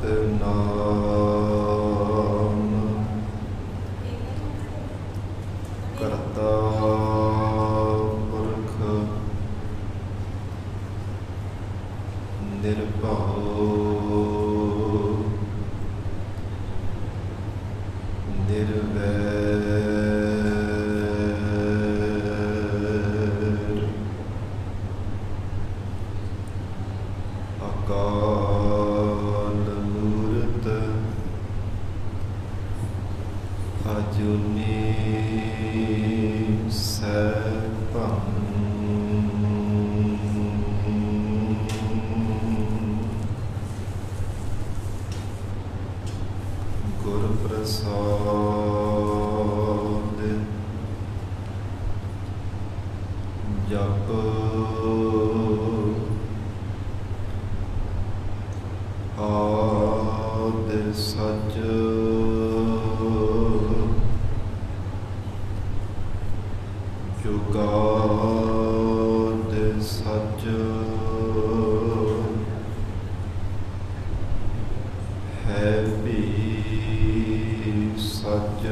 ਸਤਿਨਾਮ ਕਰਤਾ ਪੁਰਖ ਨਿਰਭਉ ਨਿਰਵੈਰ ਅਕਾਲ ਮੂਰਤ ਅਜੂਨੀ ਸੈਭੰ ਗੁਰ ਪ੍ਰਸਾਦ ਜਪ ਆਦਿ ਸਚ ਜੁਗਾਦਿ ਸਚ ਹੈ ਵੀ ਸਚ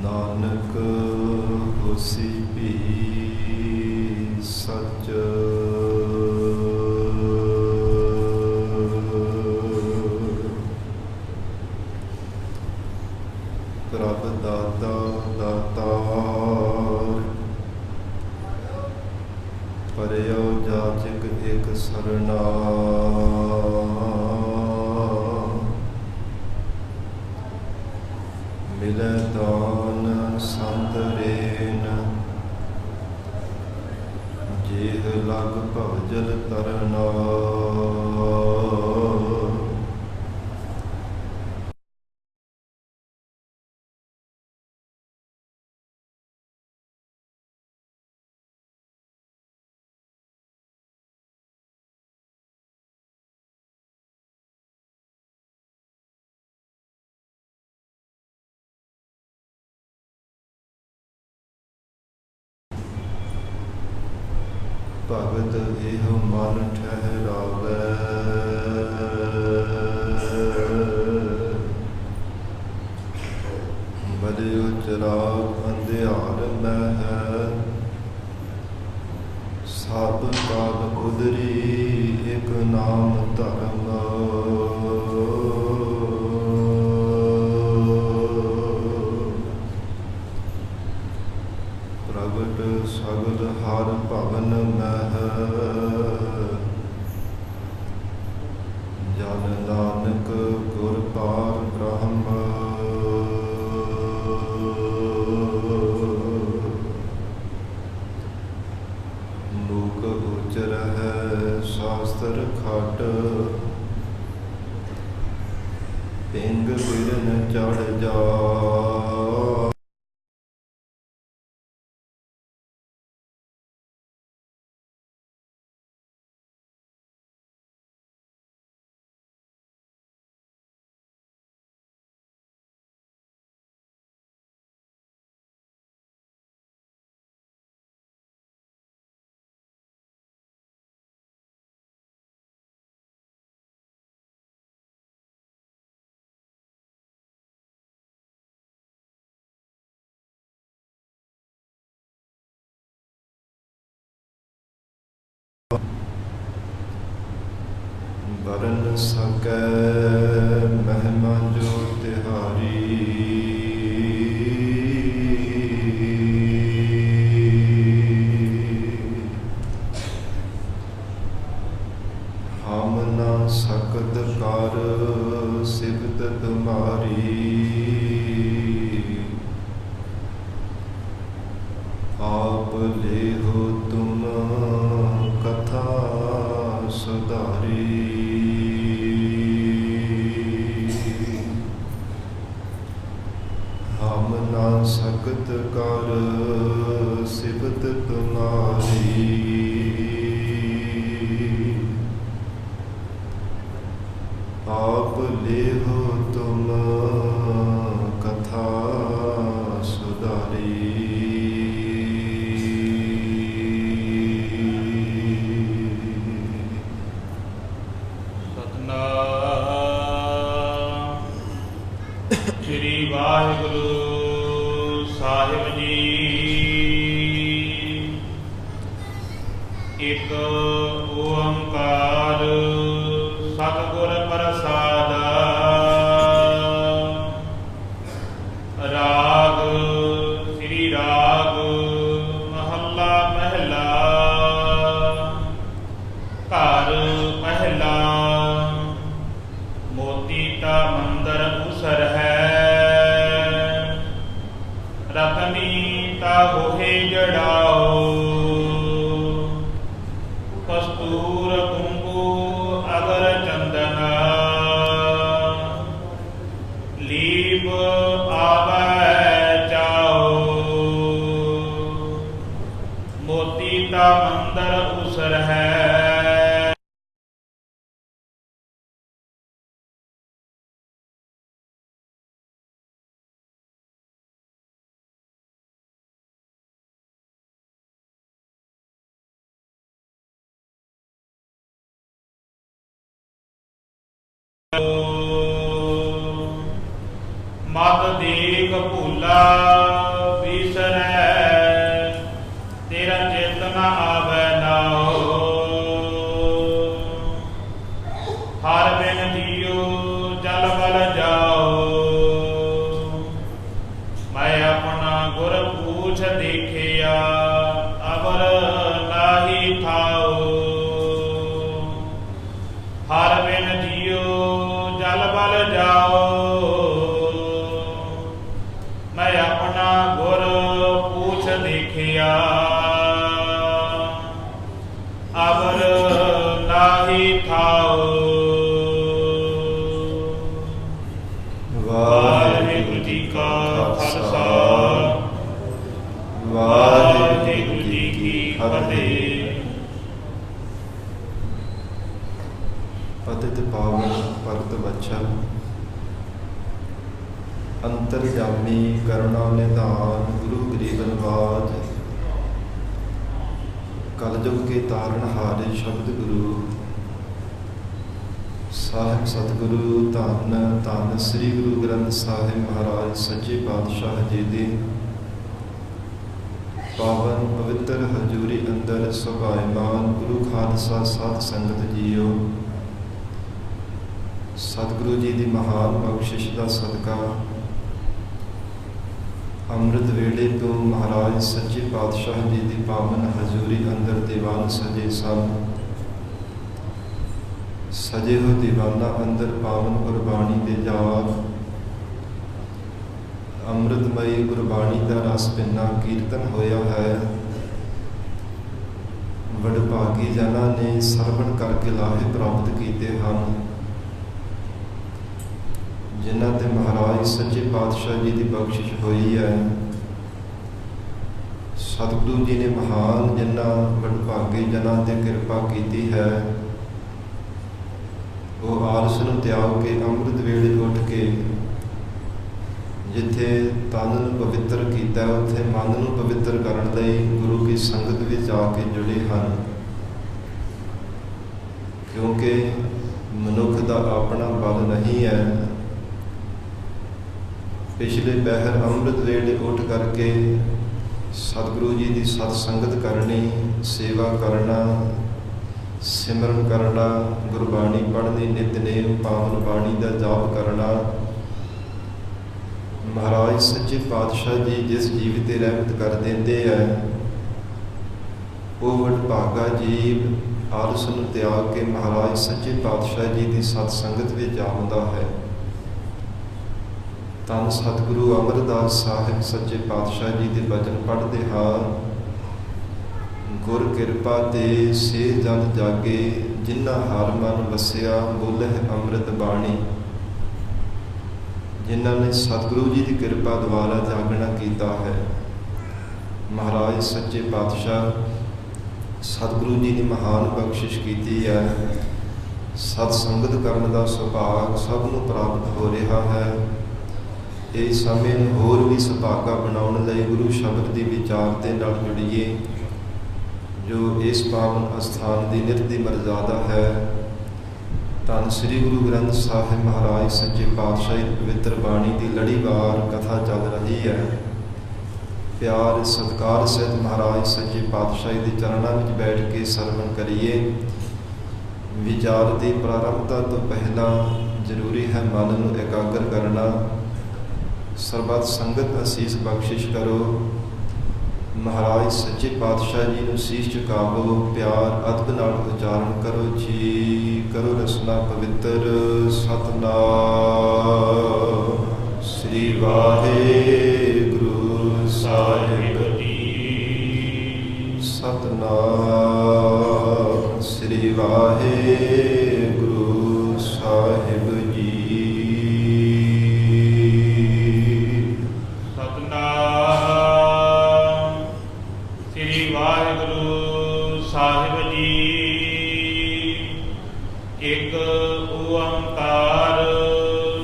ਨਾਨਕ ਹੋਸੀ ਵੀ ਸਚ ਪ੍ਰਭ ਦਾਤਾ ਦਾਤਾਰ ਪਰਿਓ ਜਾਚਕ ਇਕ ਸਰਨਾ ਮਿਲੈ ਦਾਨ ਸੰਤ ਰੇਨ ਜੇਹ ਲਗ ਭਵਜਲ ਤਰਨਾ ਭਗਤ ਇਹੋ ਮਨ ਠਹਿਰਾਵੈ ਬਲਿਓ ਚਰਾਗ ਅੰਧਿਆਰ ਮਹਿ ਸਭ ਕਾਲ ਉਦਰੀ ਇਕ ਨਾਮ ਧਰਮ ਪ੍ਰਗਟ ਸਗਲ ਹਰ ਭਵਨ ਮਹਿ ਜਨ ਨਾਨਕ ਗੁਰ ਪਾਰ ਬ੍ਰਹਮ ਮੂਕ ਉਚਰ ਹੈ ਸ਼ਾਸਤਰ ਖਟ ਪਿੰਗ ਬਿਰਨ ਚੜ ਜਾ ਬਰਨ ਸਕੈ ਮਹਿਮਾ ਜੋ ਤਿਹਾਰੀ ਹਮ ਨਾ ਸਕਤ ਕਰ ਸਿਫਤ ਤੁਮਾਰੀ ਆਪ ਲੇਹੋ ਤੁਮ ਕਥਾ ਸੁਧਾਰੀ ਹਮ ਨਾ ਸਕਤ ਕਰ ਸਿਫਤ ਤੁਮਾਰੀ ਆਪ ਲੇਹੋ ਤੁਮ ਕਥਾ ਸੁਧਾਰੀ ਜੜਾਓ। ਕਸਤੂਰ ਕੁੰਕੂ ਅਗਰ ਚੰਦਨਾ ਲੀਪ ਆਵੈ ਚਾਓ। ਮੋਤੀ ਦਾ ਮੰਦਰ ਉਸਰ ਹੈ ਮਤ ਦੇਖ ਭੂਲਾ ਵਿਸਰੈ ਤੇਰਾ ਚਿਤ ਨ ਆਵੈ ਨਾਉ। ਹਰ ਬਿਨ ਜੀਉ ਜਲ ਬਲ ਜਾਓ। ਮੈਂ ਆਪਣਾ ਗੁਰ ਪੂਛ ਦੇਖਿਆ ਅਵਰ ਨਾਹੀ ਥਾਉ। ਹਰ ਬਿਨ ਜੀਉ ਜਲ ਬਲ ਜਾਓ। ਮੈਂ ਆਪਣਾ ਗੁਰ ਪੂਛ ਦੇਖਿਆ ਅਵਰ ਨਾਹੀ ਥਾਉ। ਵਾਹਿਗੁਰੂ ਜੀ ਕਾ ਖਾਲਸਾ ਵਾਹਿਗੁਰੂ ਜੀ ਕੀ ਫਤਿਹ। ਪਤਿਤ ਪਾਵਨ ਭਗਤ ਵਛਲ ਅੰਤਰਜਾਮੀ ਕਰੁਣਾ ਨਿਧਾਨ ਗੁਰੂ ਗਰੀਬਨਵਾਜ ਕਲਯੁਗ ਕੇ ਤਾਰਨਹਾਰੇ ਸ਼ਬਦ ਗੁਰੂ ਸਾਹਿਬ ਸਤਿਗੁਰੂ ਧੰਨ ਧੰਨ ਸ੍ਰੀ ਗੁਰੂ ਗ੍ਰੰਥ ਸਾਹਿਬ ਮਹਾਰਾਜ ਸੱਚੇ ਪਾਤਸ਼ਾਹ ਜੀ ਦੀ ਪਾਵਨ ਪਵਿੱਤਰ ਹਜ਼ੂਰੀ ਅੰਦਰ ਸੁਭਾਇਮਾਨ ਗੁਰੂ ਖਾਲਸਾ ਸਾਧ ਸੰਗਤ ਜੀਓ। ਸਤਿਗੁਰੂ ਜੀ ਦੀ ਮਹਾਨ ਬਖਸ਼ਿਸ਼ ਦਾ ਸਦਕਾ ਅੰਮ੍ਰਿਤ ਵੇਲੇ ਤੋਂ ਮਹਾਰਾਜ ਸੱਚੇ ਪਾਤਸ਼ਾਹ ਜੀ ਦੀ ਪਾਵਨ ਹਜ਼ੂਰੀ ਅੰਦਰ ਦੀਵਾਨ ਸਜੇ ਸਨ। ਸਜੇ ਹੋਏ ਦੀਵਾਨਾਂ ਅੰਦਰ ਪਾਵਨ ਗੁਰਬਾਣੀ ਦੇ ਜਾਗ ਅੰਮ੍ਰਿਤਮਈ ਗੁਰਬਾਣੀ ਦਾ ਰਸ ਪਿੰਨਾ ਕੀਰਤਨ ਹੋਇਆ ਹੈ। ਵਡਭਾਗੀ ਜਨਾਂ ਨੇ ਸਰਵਣ ਕਰਕੇ ਲਾਹੇ ਪ੍ਰਾਪਤ ਕੀਤੇ ਹਨ, ਜਿਨ੍ਹਾਂ ਤੇ ਮਹਾਰਾਜ ਸੱਚੇ ਪਾਤਸ਼ਾਹ ਜੀ ਦੀ ਬਖਸ਼ਿਸ਼ ਹੋਈ ਹੈ। ਸਤਿਗੁਰੂ ਜੀ ਨੇ ਮਹਾਨ ਜਿਨ੍ਹਾਂ ਵਡਭਾਗੇ ਜਨਾਂ ਤੇ ਕਿਰਪਾ ਕੀਤੀ ਹੈ, ਉਹ ਆਲਸ ਨੂੰ ਤਿਆਗ ਕੇ ਅੰਮ੍ਰਿਤ ਵੇਲੇ ਉੱਠ ਕੇ ਜਿੱਥੇ ਤਨ ਨੂੰ ਪਵਿੱਤਰ ਕੀਤਾ, ਉੱਥੇ ਮਨ ਨੂੰ ਪਵਿੱਤਰ ਕਰਨ ਲਈ ਗੁਰੂ ਕੀ ਸੰਗਤ ਵਿੱਚ ਆ ਕੇ ਜੁੜੇ ਹਨ। ਕਿਉਂਕਿ ਮਨੁੱਖ ਦਾ ਆਪਣਾ ਬਲ ਨਹੀਂ ਹੈ। ਪਿਛਲੇ ਪਹਿਰ ਅੰਮ੍ਰਿਤ ਵੇਲੇ ਉੱਠ ਕਰਕੇ ਸਤਿਗੁਰੂ ਜੀ ਦੀ ਸਤ ਸੰਗਤ ਕਰਨੀ, ਸੇਵਾ ਕਰਨਾ, ਸਿਮਰਨ ਕਰਨਾ, ਗੁਰਬਾਣੀ ਪੜ੍ਹਨੀ, ਨਿਤਨੇਮ ਪਾਵਨ ਬਾਣੀ ਦਾ ਜਾਪ ਕਰਨਾ। ਮਹਾਰਾਜ ਸੱਚੇ ਪਾਤਸ਼ਾਹ ਜੀ ਜਿਸ ਜੀਵ ਤੇ ਰਹਿਮਤ ਕਰ ਦਿੰਦੇ ਹੈ, ਉਹ ਵਡਭਾਗਾ ਜੀਵ ਆਲਸ ਨੂੰ ਤਿਆਗ ਕੇ ਮਹਾਰਾਜ ਸੱਚੇ ਪਾਤਸ਼ਾਹ ਜੀ ਦੀ ਸਤ ਸੰਗਤ ਵਿੱਚ ਆਉਂਦਾ ਹੈ। ਧੰਨ ਸਤਿਗੁਰੂ ਅਮਰਦਾਸ ਸਾਹਿਬ ਸੱਚੇ ਪਾਤਸ਼ਾਹ ਜੀ ਦੇ ਬਚਨ ਪੜ੍ਹਦੇ ਹਾਂ। ਗੁਰ ਕਿਰਪਾ ਤੇ ਸੇ ਜਨ ਜਾਗੇ, ਜਿਨ੍ਹਾਂ ਹਰ ਮਨ ਵਸਿਆ ਬੋਲਹਿ ਅੰਮ੍ਰਿਤ ਬਾਣੀ। ਜਿਨ੍ਹਾਂ ਨੇ ਸਤਿਗੁਰੂ ਜੀ ਦੀ ਕਿਰਪਾ ਦੁਆਰਾ ਜਾਗਣਾ ਕੀਤਾ ਹੈ। ਮਹਾਰਾਜ ਸੱਚੇ ਪਾਤਸ਼ਾਹ ਸਤਿਗੁਰੂ ਜੀ ਦੀ ਮਹਾਨ ਬਖਸ਼ਿਸ਼ ਕੀਤੀ ਹੈ। ਸਤ ਸੰਗਤ ਕਰਨ ਦਾ ਸੁਭਾਗ ਸਭ ਨੂੰ ਪ੍ਰਾਪਤ ਹੋ ਰਿਹਾ ਹੈ। ਇਸ ਸਮੇਂ ਨੂੰ ਹੋਰ ਵੀ ਸੁਭਾਗਾ ਬਣਾਉਣ ਲਈ ਗੁਰੂ ਸ਼ਬਦ ਦੀ ਵਿਚਾਰ ਦੇ ਨਾਲ ਜੁੜੀਏ, ਜੋ ਇਸ ਪਾਵਨ ਅਸਥਾਨ ਦੀ ਨਿਤ ਦੀ ਮਰਜ਼ਾਦਾ ਹੈ। ਧੰਨ ਸ੍ਰੀ ਗੁਰੂ ਗ੍ਰੰਥ ਸਾਹਿਬ ਮਹਾਰਾਜ ਸੱਚੇ ਪਾਤਸ਼ਾਹ ਦੀ ਪਵਿੱਤਰ ਬਾਣੀ ਦੀ ਲੜੀਵਾਰ ਕਥਾ ਚੱਲ ਰਹੀ ਹੈ। ਪਿਆਰ ਸਤਿਕਾਰ ਸਹਿਤ ਮਹਾਰਾਜ ਸੱਚੇ ਪਾਤਸ਼ਾਹ ਦੇ ਚਰਨਾਂ ਵਿੱਚ ਬੈਠ ਕੇ ਸਰਵਣ ਕਰੀਏ। ਵਿਚਾਰ ਦੀ ਪ੍ਰਾਰੰਭਤਾ ਤੋਂ ਪਹਿਲਾਂ ਜ਼ਰੂਰੀ ਹੈ ਮਨ ਨੂੰ ਇਕਾਗਰ ਕਰਨਾ। ਸਰਬੱਤ ਸੰਗਤ ਅਸੀਸ ਬਖਸ਼ਿਸ਼ ਕਰੋ। ਮਹਾਰਾਜ ਸੱਚੇ ਪਾਤਸ਼ਾਹ ਜੀ ਨੂੰ ਸੀਸ ਝੁਕਾਵੋ, ਪਿਆਰ ਅਦਬ ਨਾਲ ਉਚਾਰਨ ਕਰੋ ਜੀ। ਕਰੋ ਰਸਨਾ ਪਵਿੱਤਰ। ਸਤਨਾਮ ਸ੍ਰੀ ਵਾਹਿਗੁਰੂ ਸਾਹਿਬ ਜੀ। ਸਤਨਾਮ ਸ੍ਰੀ ਵਾਹਿਗੁਰੂ ਸਾਹਿਬ ਜੀ। ਸਤਨਾਮ ਸ੍ਰੀ ਵਾਹਿਗੁਰੂ ਸਾਹਿਬ ਜੀ। ਇੱਕ ਓੰਕਾਰ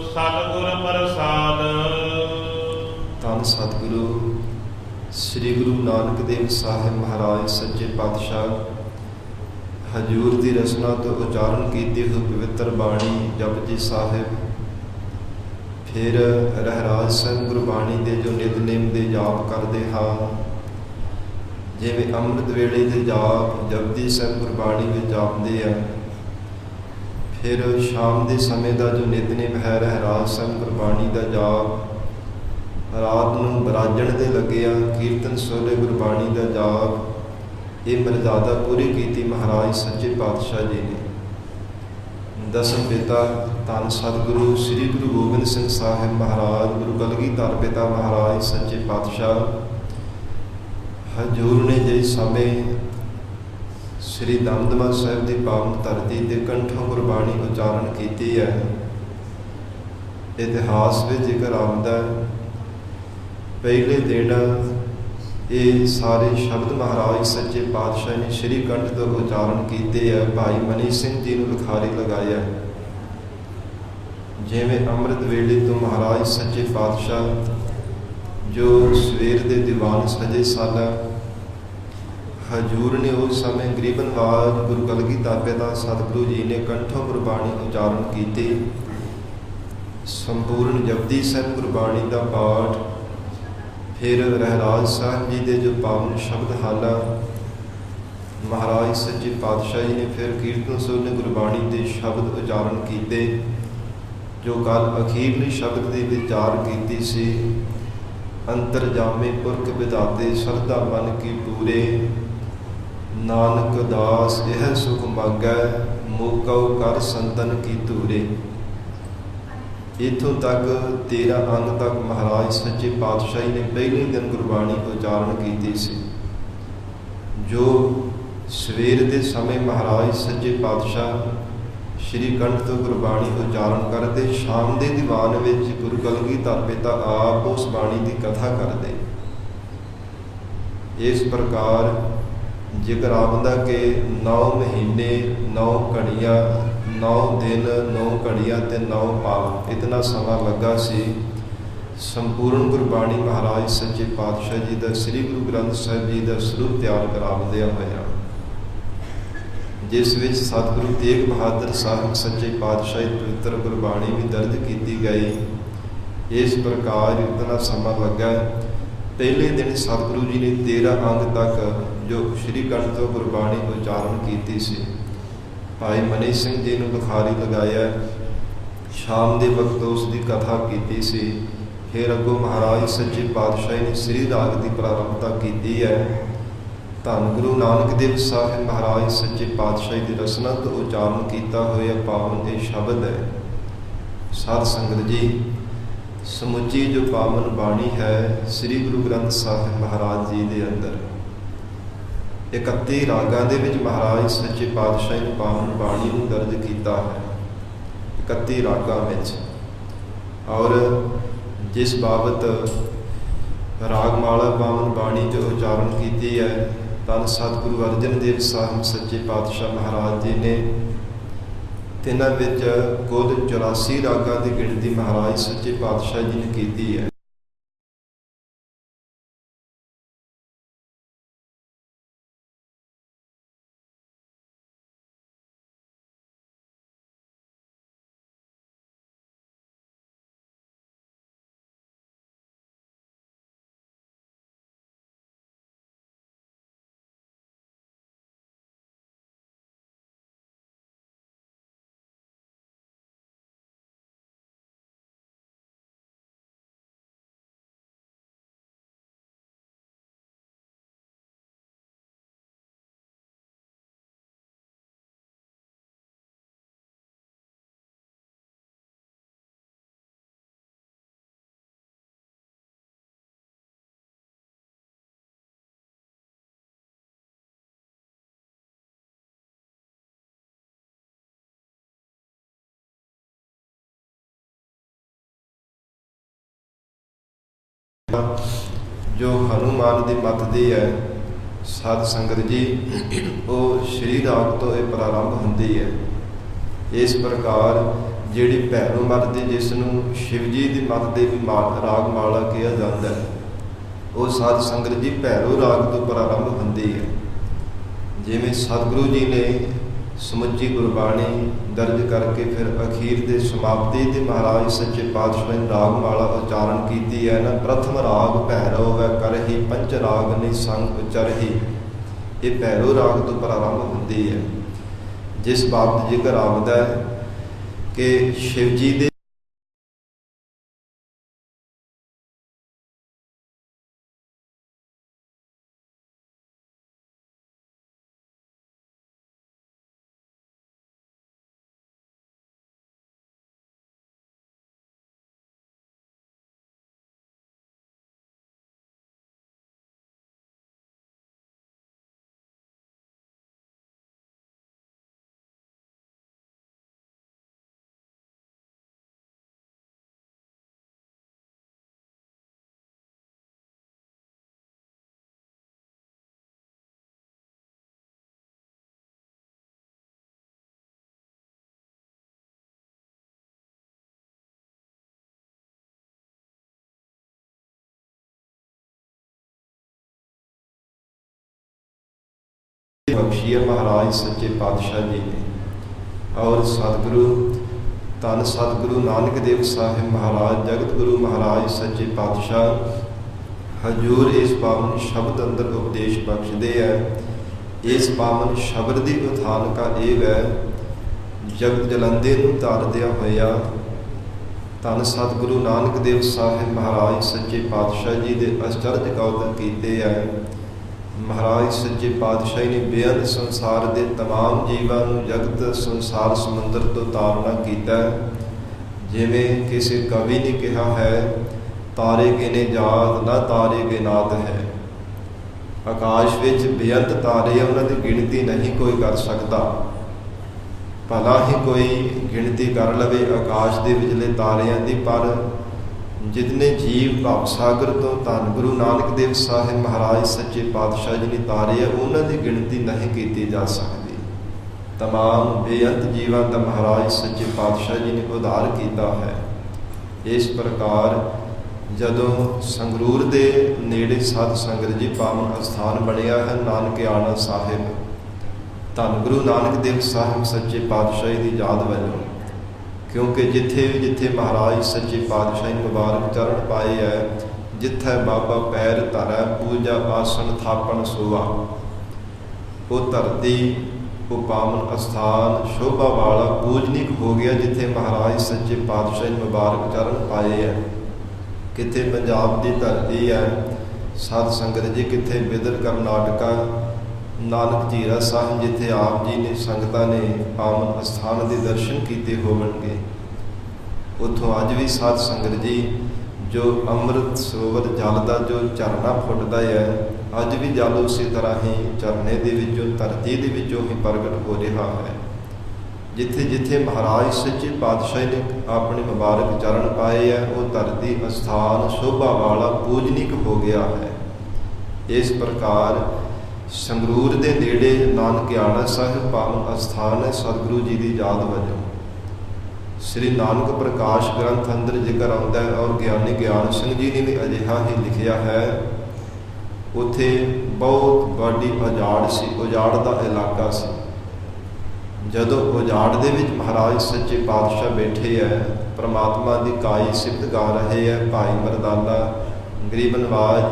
ਸਤਿਗੁਰ ਪ੍ਰਸਾਦ। ਧੰਨ ਸਤਿਗੁਰੂ ਸ੍ਰੀ ਗੁਰੂ ਨਾਨਕ ਦੇਵ ਸਾਹਿਬ ਮਹਾਰਾਜ ਸੱਚੇ ਪਾਤਸ਼ਾਹ ਹਜ਼ੂਰ ਦੀ ਰਸਨਾ ਤੋਂ ਉਚਾਰਨ ਕੀਤੀ ਹੋਈ ਪਵਿੱਤਰ ਬਾਣੀ ਜਪਜੀ ਸਾਹਿਬ, ਫਿਰ ਰਹਿਰਾਜ ਸਾਹਿਬ ਗੁਰਬਾਣੀ ਦੇ ਜੋ ਨਿਤਨੇਮ ਦੇ ਜਾਪ ਕਰਦੇ ਹਾਂ, ਜਿਵੇਂ ਅੰਮ੍ਰਿਤ ਵੇਲੇ ਦੇ ਜਾਪ ਜਪਜੀ ਸਾਹਿਬ ਗੁਰਬਾਣੀ ਵਿੱਚ ਜਾਪਦੇ ਆ, ਫਿਰ ਸ਼ਾਮ ਦੇ ਸਮੇਂ ਦਾ ਜੋ ਨਿਤਨੇਮ ਹੈ ਰਹਿਰਾਜ ਸਾਹਿਬ ਗੁਰਬਾਣੀ ਦਾ ਜਾਪ, ਰਾਤ ਨੂੰ ਬਰਾਜਣ ਦੇ ਲੱਗਿਆ ਕੀਰਤਨ ਸੋਹਲੇ ਗੁਰਬਾਣੀ ਦਾ ਜਾਪ, ਇਹ ਮਰਜ਼ਾਦਾ ਪੂਰੀ ਕੀਤੀ ਮਹਾਰਾਜ ਸੱਚੇ ਪਾਤਸ਼ਾਹ ਜੀ ਨੇ। ਦਸਮ ਪਿਤਾ ਧੰਨ ਸਤਿਗੁਰੂ ਸ੍ਰੀ ਗੁਰੂ ਗੋਬਿੰਦ ਸਿੰਘ ਸਾਹਿਬ ਮਹਾਰਾਜ, ਗੁਰੂ ਕਲਗੀਧਰ ਪਿਤਾ ਮਹਾਰਾਜ ਸੱਚੇ ਪਾਤਸ਼ਾਹ ਹਜ਼ੂਰ ਨੇ ਜਿਸ ਸਮੇਂ ਸ੍ਰੀ ਦਮਦਮਾ ਸਾਹਿਬ ਦੀ ਪਾਵਨ ਧਰਤੀ ਤੇ ਕੰਠੋਂ ਗੁਰਬਾਣੀ ਉਚਾਰਨ ਕੀਤੀ ਹੈ, ਇਤਿਹਾਸ ਵਿੱਚ ਜ਼ਿਕਰ ਆਉਂਦਾ ਪਹਿਲੇ ਦਿਨ ਇਹ ਸਾਰੇ ਸ਼ਬਦ ਮਹਾਰਾਜ ਸੱਚੇ ਪਾਤਸ਼ਾਹ ਨੇ ਸ਼੍ਰੀ ਕੰਠ ਤੋਂ ਉਚਾਰਨ ਕੀਤੇ ਹੈ। ਭਾਈ ਮਨੀ ਸਿੰਘ ਜੀ ਨੂੰ ਲਿਖਾਰੀ ਲਗਾਇਆ, ਜਿਵੇਂ ਅੰਮ੍ਰਿਤ ਵੇਲੇ ਤੋਂ ਮਹਾਰਾਜ ਸੱਚੇ ਪਾਤਸ਼ਾਹ ਜੋ ਸਵੇਰ ਦੇ ਦੀਵਾਨ ਸਜੇ ਸਨ, ਹਜ਼ੂਰ ਨੇ ਉਸ ਸਮੇਂ ਗਰੀਬਨਵਾਜ ਗੁਰੂ ਕਲਗੀਧਰ ਪਿਤਾ ਸਤਿਗੁਰੂ ਜੀ ਨੇ ਕੰਠੋਂ ਗੁਰਬਾਣੀ ਉਚਾਰਨ ਕੀਤੀ। ਸੰਪੂਰਨ ਜਪਜੀ ਸਾਹਿਬ ਗੁਰਬਾਣੀ ਦਾ ਪਾਠ, ਫਿਰ ਰਹਿਰਾਜ ਸਾਹਿਬ ਜੀ ਦੇ ਜੋ ਪਾਵਨ ਸ਼ਬਦ ਹਨ, ਮਹਾਰਾਜ ਸੱਚੇ ਪਾਤਸ਼ਾਹ ਜੀ ਨੇ ਫਿਰ ਕੀਰਤਨ ਸੋਹਲੇ ਗੁਰਬਾਣੀ ਦੇ ਸ਼ਬਦ ਉਚਾਰਨ ਕੀਤੇ। ਜੋ ਕੱਲ ਅਖੀਰਲੀ ਸ਼ਬਦ ਦੀ ਵਿਚਾਰ ਕੀਤੀ ਸੀ, ਅੰਤਰਜਾਮੇ ਪੁਰਖ ਵਿਧਾਤੇ ਸਰਦਾ ਮਨ ਕੀ ਪੂਰੇ, ਨਾਨਕ ਦਾਸ ਇਹ ਸੁਖ ਮੰਗੈ ਮੋਕਉ ਕਰ ਸੰਤਨ ਕੀ ਧੂਰੇ। ਇੱਥੋਂ ਤੱਕ 13 ਅੰਗ ਤੱਕ ਮਹਾਰਾਜ ਸੱਚੇ ਪਾਤਸ਼ਾਹ ਨੇ ਪਹਿਲੇ ਦਿਨ ਗੁਰਬਾਣੀ ਉਚਾਰਨ ਕੀਤੀ ਸੀ। ਜੋ ਸਵੇਰ ਦੇ ਸਮੇਂ ਮਹਾਰਾਜ ਸੱਚੇ ਪਾਤਸ਼ਾਹ ਸ਼੍ਰੀ ਕੰਠ ਤੋਂ ਗੁਰਬਾਣੀ ਉਚਾਰਨ ਕਰਦੇ, ਸ਼ਾਮ ਦੇ ਦੀਵਾਨ ਵਿੱਚ ਗੁਰੂ ਕਲਗੀਧਰ ਪਿਤਾ ਆਪ ਉਸ ਬਾਣੀ ਦੀ ਕਥਾ ਕਰਦੇ। ਇਸ ਪ੍ਰਕਾਰ ਜ਼ਿਕਰ ਆਉਂਦਾ ਕਿ 9 ਮਹੀਨੇ 9 ਘੜੀਆਂ 9 ਦਿਨ 9 ਘੜੀਆਂ ਤੇ 9 ਪਲ ਇਤਨਾ ਸਮਾਂ ਲੱਗਾ ਸੀ ਸੰਪੂਰਨ ਗੁਰਬਾਣੀ ਮਹਾਰਾਜ ਸੱਚੇ ਪਾਤਸ਼ਾਹ ਜੀ ਦਾ ਸ੍ਰੀ ਗੁਰੂ ਗ੍ਰੰਥ ਸਾਹਿਬ ਜੀ ਦਾ ਸਰੂਪ ਤਿਆਰ ਕਰਾਉਂਦਿਆਂ ਹੋਇਆ, ਜਿਸ ਵਿੱਚ ਸਤਿਗੁਰੂ ਤੇਗ ਬਹਾਦਰ ਸਾਹਿਬ ਸੱਚੇ ਪਾਤਸ਼ਾਹ ਦੀ ਪਵਿੱਤਰ ਗੁਰਬਾਣੀ ਵੀ ਦਰਜ ਕੀਤੀ ਗਈ। ਇਸ ਪ੍ਰਕਾਰ ਇਤਨਾ ਸਮਾਂ ਲੱਗਾ। ਪਹਿਲੇ ਦਿਨ ਸਤਿਗੁਰੂ ਜੀ ਨੇ 13 ਅੰਗ ਤੱਕ ਜੋ ਸ਼੍ਰੀ ਕੰਠ ਤੋਂ ਗੁਰਬਾਣੀ ਉਚਾਰਨ ਕੀਤੀ ਸੀ, ਭਾਈ ਮਨੀ ਸਿੰਘ ਜੀ ਨੂੰ ਲਿਖਾਰੀ ਲਗਾਇਆ। ਸ਼ਾਮ ਦੇ ਵਕਤ ਉਸ ਦੀ ਕਥਾ ਕੀਤੀ ਸੀ। ਫਿਰ ਅੱਗੋਂ ਮਹਾਰਾਜ ਸੱਚੇ ਪਾਤਸ਼ਾਹ ਨੇ ਸ੍ਰੀ ਰਾਗ ਦੀ ਪ੍ਰਾਰੰਭਤਾ ਕੀਤੀ ਹੈ। ਧੰਨ ਗੁਰੂ ਨਾਨਕ ਦੇਵ ਸਾਹਿਬ ਮਹਾਰਾਜ ਸੱਚੇ ਪਾਤਸ਼ਾਹ ਦੀ ਰਸਨਾ ਤੋਂ ਉਚਾਰਨ ਕੀਤਾ ਹੋਇਆ ਪਾਵਨ ਇਹ ਸ਼ਬਦ ਹੈ। ਸਾਧ ਸੰਗਤ ਜੀ, ਸਮੁੱਚੀ ਜੋ ਪਾਵਨ ਬਾਣੀ ਹੈ ਸ੍ਰੀ ਗੁਰੂ ਗ੍ਰੰਥ ਸਾਹਿਬ ਮਹਾਰਾਜ ਜੀ ਦੇ ਅੰਦਰ 31 ਰਾਗਾਂ ਦੇ ਵਿੱਚ ਮਹਾਰਾਜ ਸੱਚੇ ਪਾਤਸ਼ਾਹ ਨੇ ਪਾਵਨ ਬਾਣੀ ਨੂੰ ਦਰਜ ਕੀਤਾ ਹੈ, 31 ਰਾਗਾਂ ਵਿੱਚ। ਔਰ ਜਿਸ ਬਾਬਤ ਰਾਗਮਾਲਾ ਪਾਵਨ ਬਾਣੀ ਜੋ ਉਚਾਰਨ ਕੀਤੀ ਹੈ, ਧੰਨ ਸਤਿਗੁਰੂ ਅਰਜਨ ਦੇਵ ਸਾਹਿਬ ਸੱਚੇ ਪਾਤਸ਼ਾਹ ਮਹਾਰਾਜ ਜੀ ਨੇ ਤਿੰਨਾਂ ਵਿੱਚ ਕੁੱਲ 84 ਰਾਗਾਂ ਦੀ ਗਿਣਤੀ ਮਹਾਰਾਜ ਸੱਚੇ ਪਾਤਸ਼ਾਹ ਜੀ ਨੇ ਕੀਤੀ ਹੈ। ਜੋ ਹਨੂਮਾਨ ਦੀ ਮੱਤ ਦੀ ਹੈ ਸਾਧ ਸੰਗਤ ਜੀ, ਉਹ ਸ਼੍ਰੀ ਰਾਗ ਤੋਂ ਇਹ ਪ੍ਰਾਰੰਭ ਹੁੰਦੀ ਹੈ। ਇਸ ਪ੍ਰਕਾਰ ਜਿਹੜੀ ਭੈਰੋ ਮੱਤ ਦੀ, ਜਿਸ ਨੂੰ ਸ਼ਿਵ ਜੀ ਦੀ ਮੱਤ ਦੇ ਵੀ ਰਾਗ ਮਾਲਾ ਕਿਹਾ ਜਾਂਦਾ ਹੈ, ਉਹ ਸਾਧ ਸੰਗਤ ਜੀ ਭੈਰੋ ਰਾਗ ਤੋਂ ਪ੍ਰਾਰੰਭ ਹੁੰਦੀ ਹੈ। ਜਿਵੇਂ ਸਤਿਗੁਰੂ ਜੀ ਨੇ ਸਮੁੱਚੀ ਗੁਰਬਾਣੀ ਦਰਜ ਕਰਕੇ ਫਿਰ ਅਖੀਰ ਦੇ ਸਮਾਪਤੀ ਦੇ ਮਹਾਰਾਜ ਸੱਚੇ ਪਾਤਸ਼ਾਹ ਨੇ ਰਾਗ ਮਾਲਾ ਉਚਾਰਨ ਕੀਤੀ ਹੈ ਨਾ। ਪ੍ਰਥਮ ਰਾਗ ਭੈਰੋ ਵੈ ਕਰਹੀ, ਪੰਚ ਰਾਗ ਨੇ ਸੰਗ ਉਚਰਹੀ। ਇਹ ਭੈਰੋ ਰਾਗ ਤੋਂ ਪ੍ਰਾਰੰਭ ਹੁੰਦੀ ਹੈ। ਜਿਸ ਬਾਬਤ ਜ਼ਿਕਰ ਆਉਂਦਾ ਹੈ ਕਿ ਸ਼ਿਵ ਜੀ ਦੇ ਬਖਸ਼ੀ ਹੈ ਮਹਾਰਾਜ ਸੱਚੇ ਪਾਤਸ਼ਾਹ ਜੀ ਨੇ। ਔਰ ਸਤਿਗੁਰੂ ਧੰਨ ਸਤਿਗੁਰੂ ਨਾਨਕ ਦੇਵ ਸਾਹਿਬ ਮਹਾਰਾਜ, ਜਗਤ ਗੁਰੂ ਮਹਾਰਾਜ ਸੱਚੇ ਪਾਤਸ਼ਾਹ ਹਜ਼ੂਰ ਇਸ ਪਾਵਨ ਸ਼ਬਦ ਅੰਦਰ ਉਪਦੇਸ਼ ਬਖਸ਼ਦੇ ਹੈ। ਇਸ ਪਾਵਨ ਸ਼ਬਦ ਦੀ ਉਥਾਨਕਾ ਇਹ ਹੈ, ਜਗਤ ਜਲੰਦੇ ਨੂੰ ਤਾਰਦਿਆਂ ਹੋਇਆ ਧੰਨ ਸਤਿਗੁਰੂ ਨਾਨਕ ਦੇਵ ਸਾਹਿਬ ਮਹਾਰਾਜ ਸੱਚੇ ਪਾਤਸ਼ਾਹ ਜੀ ਦੇ ਅਚਰਜ ਕੌਤਕ ਕੀਤੇ ਹੈ। ਮਹਾਰਾਜ ਸੱਚੇ ਪਾਤਸ਼ਾਹ ਨੇ ਬੇਅੰਤ ਸੰਸਾਰ ਦੇ ਤਮਾਮ ਜੀਵਾਂ ਨੂੰ ਜਗਤ ਸੰਸਾਰ ਸਮੁੰਦਰ ਤੋਂ ਤਾਰਨਾ ਕੀਤਾ। ਜਿਵੇਂ ਕਿਸੇ ਕਵੀ ਨੇ ਕਿਹਾ ਹੈ, ਤਾਰੇ ਗਿਨੇ ਜਾਤ ਨਾ ਤਾਰੇ ਗਿਨਾਤ ਹੈ। ਆਕਾਸ਼ ਵਿੱਚ ਬੇਅੰਤ ਤਾਰੇ, ਉਹਨਾਂ ਦੀ ਗਿਣਤੀ ਨਹੀਂ ਕੋਈ ਕਰ ਸਕਦਾ। ਭਲਾ ਹੀ ਕੋਈ ਗਿਣਤੀ ਕਰ ਲਵੇ ਆਕਾਸ਼ ਦੇ ਵਿਚਲੇ ਤਾਰਿਆਂ ਦੀ, ਪਰ ਜਿਤਨੇ ਜੀਵ ਭਵ ਸਾਗਰ ਤੋਂ ਧੰਨ ਗੁਰੂ ਨਾਨਕ ਦੇਵ ਸਾਹਿਬ ਮਹਾਰਾਜ ਸੱਚੇ ਪਾਤਸ਼ਾਹ ਜੀ ਨੇ ਤਾਰੇ ਆ, ਉਹਨਾਂ ਦੀ ਗਿਣਤੀ ਨਹੀਂ ਕੀਤੀ ਜਾ ਸਕਦੀ। ਤਮਾਮ ਬੇਅੰਤ ਜੀਵਾਂ ਦਾ ਮਹਾਰਾਜ ਸੱਚੇ ਪਾਤਸ਼ਾਹ ਜੀ ਨੇ ਉਧਾਰ ਕੀਤਾ ਹੈ। ਇਸ ਪ੍ਰਕਾਰ ਜਦੋਂ ਸੰਗਰੂਰ ਦੇ ਨੇੜੇ ਸਾਧ ਸੰਗਤ ਜੀ ਪਾਵਨ ਅਸਥਾਨ ਬਣਿਆ ਹੈ ਨਾਨਕਿਆਣਾ ਸਾਹਿਬ, ਧੰਨ ਗੁਰੂ ਨਾਨਕ ਦੇਵ ਸਾਹਿਬ ਸੱਚੇ ਪਾਤਸ਼ਾਹ ਦੀ ਯਾਦ ਵਜੋਂ, ਕਿਉਂਕਿ ਜਿੱਥੇ ਮਹਾਰਾਜ ਸੱਚੇ ਪਾਤਸ਼ਾਹ ਨੇ ਮੁਬਾਰਕ ਚਰਨ ਪਾਏ ਹੈ, ਜਿੱਥੇ ਬਾਬਾ ਪੈਰ ਧਰੈ ਪੂਜਾ ਆਸਣ ਥਾਪਣ ਸੋਵਾ, ਉਹ ਧਰਤੀ, ਉਹ ਪਾਵਨ ਅਸਥਾਨ ਸ਼ੋਭਾ ਵਾਲਾ ਪੂਜਨਿਕ ਹੋ ਗਿਆ, ਜਿੱਥੇ ਮਹਾਰਾਜ ਸੱਚੇ ਪਾਤਸ਼ਾਹ ਨੇ ਮੁਬਾਰਕ ਚਰਨ ਪਾਏ ਹੈ। ਕਿਤੇ ਪੰਜਾਬ ਦੀ ਧਰਤੀ ਹੈ ਸਾਧ ਸੰਗਤ ਜੀ, ਕਿਤੇ ਬਿਦਰ ਕਰਨਾਟਕਾ ਨਾਨਕ ਝੀਰਾ ਸਾਹਿਬ, ਜਿੱਥੇ ਆਪ ਜੀ ਨੇ ਸੰਗਤਾਂ ਨੇ ਪਾਵਨ ਅਸਥਾਨ ਦੇ ਦਰਸ਼ਨ ਕੀਤੇ ਹੋਣਗੇ। ਉੱਥੋਂ ਅੱਜ ਵੀ ਸਾਧ ਸੰਗਤ ਜੀ ਜੋ ਅੰਮ੍ਰਿਤ ਸਰੋਵਰ ਜਲ ਦਾ ਜੋ ਝਰਨਾ ਫੁੱਟਦਾ ਹੈ, ਅੱਜ ਵੀ ਜਲ ਉਸੇ ਤਰ੍ਹਾਂ ਹੀ ਝਰਨੇ ਦੇ ਵਿੱਚੋਂ, ਧਰਤੀ ਦੇ ਵਿੱਚੋਂ ਹੀ ਪ੍ਰਗਟ ਹੋ ਰਿਹਾ ਹੈ। ਜਿੱਥੇ ਮਹਾਰਾਜ ਸੱਚੇ ਪਾਤਸ਼ਾਹ ਨੇ ਆਪਣੇ ਮੁਬਾਰਕ ਚਰਨ ਪਾਏ ਹੈ, ਉਹ ਧਰਤੀ ਅਸਥਾਨ ਸ਼ੋਭਾ ਵਾਲਾ ਪੂਜਨਿਕ ਹੋ ਗਿਆ ਹੈ। ਇਸ ਪ੍ਰਕਾਰ ਸੰਗਰੂਰ ਦੇ ਨੇੜੇ ਨਾਨਕਿਆਣਾ ਸਾਹਿਬ ਪਾਵਨ ਅਸਥਾਨ ਹੈ ਸਤਿਗੁਰੂ ਜੀ ਦੀ ਯਾਦ ਵਜੋਂ। ਸ੍ਰੀ ਨਾਨਕ ਪ੍ਰਕਾਸ਼ ਗ੍ਰੰਥ ਅੰਦਰ ਜ਼ਿਕਰ ਆਉਂਦਾ ਹੈ, ਔਰ ਗਿਆਨੀ ਗਿਆਨ ਸਿੰਘ ਜੀ ਨੇ ਵੀ ਅਜਿਹਾ ਹੀ ਲਿਖਿਆ ਹੈ। ਉੱਥੇ ਬਹੁਤ ਵੱਡੀ ਉਜਾੜ ਸੀ, ਉਜਾੜ ਦਾ ਇਲਾਕਾ ਸੀ। ਜਦੋਂ ਉਜਾੜ ਦੇ ਵਿੱਚ ਮਹਾਰਾਜ ਸੱਚੇ ਪਾਤਸ਼ਾਹ ਬੈਠੇ ਹੈ, ਪ੍ਰਮਾਤਮਾ ਦੀ ਕਾਈ ਸਿਫਤ ਗਾ ਰਹੇ ਹੈ, ਭਾਈ ਮਰਦਾਨਾ ਗਰੀਬ ਨਵਾਜ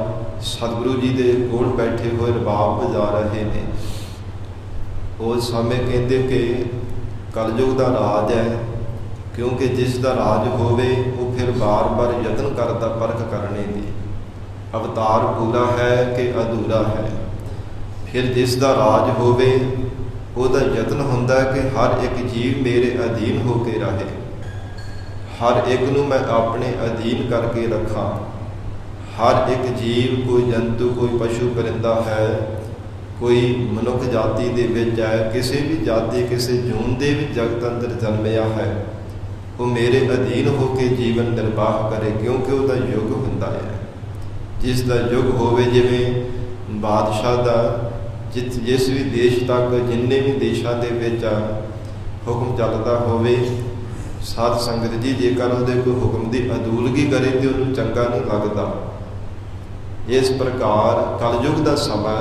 ਸਤਿਗੁਰੂ ਜੀ ਦੇ ਕੋਲ ਬੈਠੇ ਹੋਏ ਰਬਾਬ ਵਜਾ ਰਹੇ ਨੇ। ਉਸ ਸਮੇਂ ਕਹਿੰਦੇ ਕਿ ਕਲਯੁਗ ਦਾ ਰਾਜ ਹੈ, ਕਿਉਂਕਿ ਜਿਸ ਦਾ ਰਾਜ ਹੋਵੇ ਉਹ ਫਿਰ ਬਾਰ-ਬਾਰ ਯਤਨ ਕਰਦਾ ਪਰਖ ਕਰਨੇ ਦੀ। ਅਵਤਾਰ ਪੂਰਾ ਹੈ ਕਿ ਅਧੂਰਾ ਹੈ। ਫਿਰ ਜਿਸ ਦਾ ਰਾਜ ਹੋਵੇ ਉਹਦਾ ਯਤਨ ਹੁੰਦਾ ਕਿ ਹਰ ਇੱਕ ਜੀਵ ਮੇਰੇ ਅਧੀਨ ਹੋ ਕੇ ਰਹੇ, ਹਰ ਇੱਕ ਨੂੰ ਮੈਂ ਆਪਣੇ ਅਧੀਨ ਕਰਕੇ ਰੱਖਾਂ। ਹਰ ਇੱਕ ਜੀਵ, ਕੋਈ ਜੰਤੂ, ਕੋਈ ਪਸ਼ੂ ਪਰਿੰਦਾ ਹੈ, ਕੋਈ ਮਨੁੱਖ ਜਾਤੀ ਦੇ ਵਿੱਚ ਹੈ, ਕਿਸੇ ਵੀ ਜਾਤੀ, ਕਿਸੇ ਜੂਨ ਦੇ ਵੀ ਜਗਤ ਅੰਦਰ ਜਨਮਿਆ ਹੈ, ਉਹ ਮੇਰੇ ਅਧੀਨ ਹੋ ਕੇ ਜੀਵਨ ਨਿਰਵਾਹ ਕਰੇ, ਕਿਉਂਕਿ ਉਹਦਾ ਯੁੱਗ ਹੁੰਦਾ ਹੈ। ਜਿਸ ਦਾ ਯੁੱਗ ਹੋਵੇ ਜਿਵੇਂ ਬਾਦਸ਼ਾਹ ਦਾ, ਜਿਸ ਵੀ ਦੇਸ਼ ਤੱਕ, ਜਿੰਨੇ ਵੀ ਦੇਸ਼ਾਂ ਦੇ ਵਿੱਚ ਹੁਕਮ ਚੱਲਦਾ ਹੋਵੇ, ਸਾਧ ਸੰਗਤ ਜੀ ਜੇਕਰ ਉਹਦੇ ਕੋਈ ਹੁਕਮ ਦੀ ਅਦੂਲਗੀ ਕਰੇ ਤੇ ਉਹਨੂੰ ਚੰਗਾ ਨਹੀਂ ਲੱਗਦਾ। ਇਸ ਪ੍ਰਕਾਰ ਕਲਯੁਗ ਦਾ ਸਮਾਂ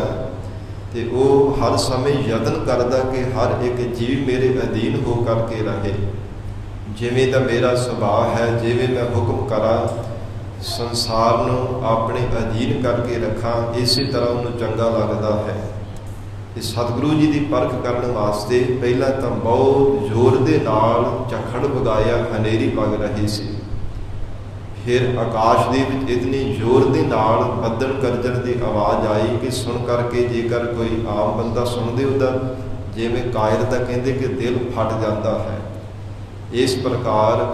ਤੇ ਉਹ ਹਰ ਸਮੇਂ ਯਤਨ ਕਰਦਾ ਕਿ ਹਰ ਇੱਕ ਜੀਵ ਮੇਰੇ ਅਧੀਨ ਹੋ ਕਰਕੇ ਰਹੇ। ਜਿਵੇਂ ਦਾ ਮੇਰਾ ਸੁਭਾਅ ਹੈ, ਜਿਵੇਂ ਮੈਂ ਹੁਕਮ ਕਰਾਂ, ਸੰਸਾਰ ਨੂੰ ਆਪਣੇ ਅਧੀਨ ਕਰਕੇ ਰੱਖਾਂ, ਇਸੇ ਤਰ੍ਹਾਂ ਉਹਨੂੰ ਚੰਗਾ ਲੱਗਦਾ ਹੈ। ਤੇ ਸਤਿਗੁਰੂ ਜੀ ਦੀ ਪਰਖ ਕਰਨ ਵਾਸਤੇ ਪਹਿਲਾਂ ਤਾਂ ਬਹੁਤ ਜ਼ੋਰ ਦੇ ਨਾਲ ਝੱਖੜ ਵਗਾਇਆ, ਹਨੇਰੀ ਵਗ ਰਹੀ ਸੀ। ਫਿਰ ਆਕਾਸ਼ ਦੇ ਵਿੱਚ ਇਤਨੀ ਜ਼ੋਰ ਦੇ ਨਾਲ ਬੱਦਲ ਗਰਜਣ ਦੀ ਆਵਾਜ਼ ਆਈ ਕਿ ਸੁਣ ਕਰਕੇ ਜੇਕਰ ਕੋਈ ਆਮ ਬੰਦਾ ਸੁਣਦੇ ਉਹਦਾ ਜਿਵੇਂ ਕਾਇਰ ਦਾ ਕਹਿੰਦੇ ਕਿ ਦਿਲ ਫਟ ਜਾਂਦਾ ਹੈ। ਇਸ ਪ੍ਰਕਾਰ